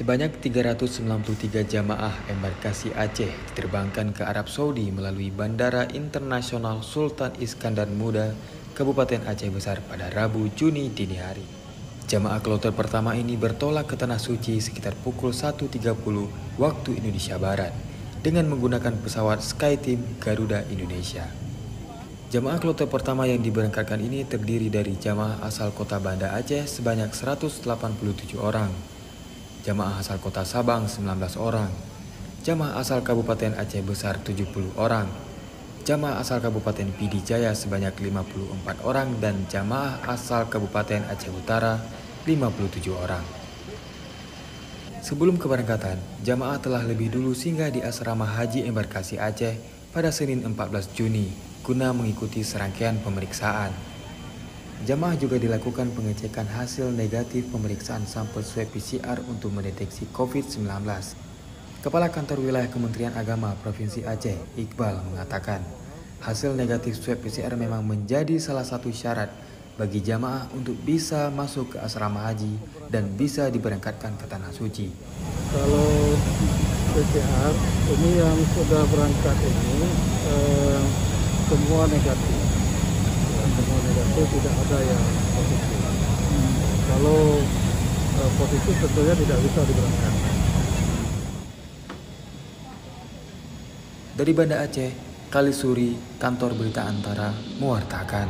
Sebanyak 393 jamaah embarkasi Aceh diterbangkan ke Arab Saudi melalui Bandara Internasional Sultan Iskandar Muda, Kabupaten Aceh Besar pada Rabu, Juni dini hari. Jamaah kloter pertama ini bertolak ke Tanah Suci sekitar pukul 1.30 waktu Indonesia Barat dengan menggunakan pesawat SkyTeam Garuda Indonesia. Jamaah kloter pertama yang diberangkatkan ini terdiri dari jamaah asal kota Banda Aceh sebanyak 187 orang, jamaah asal kota Sabang 19 orang, jamaah asal Kabupaten Aceh Besar 70 orang, jamaah asal Kabupaten Pidi Jaya sebanyak 54 orang, dan jamaah asal Kabupaten Aceh Utara 57 orang. Sebelum keberangkatan, jamaah telah lebih dulu singgah di Asrama Haji Embarkasi Aceh pada Senin 14 Juni guna mengikuti serangkaian pemeriksaan. Jamaah juga dilakukan pengecekan hasil negatif pemeriksaan sampel swab PCR untuk mendeteksi COVID-19. Kepala Kantor Wilayah Kementerian Agama Provinsi Aceh, Iqbal, mengatakan hasil negatif swab PCR memang menjadi salah satu syarat bagi jamaah untuk bisa masuk ke asrama haji dan bisa diberangkatkan ke Tanah Suci. Kalau PCR ini yang sudah berangkat ini semua negatif. Semua negatif, tidak ada yang positif. Kalau positif tentunya tidak bisa diberangkatkan. Dari Banda Aceh, Kalisuri, Kantor Berita Antara, mewartakan.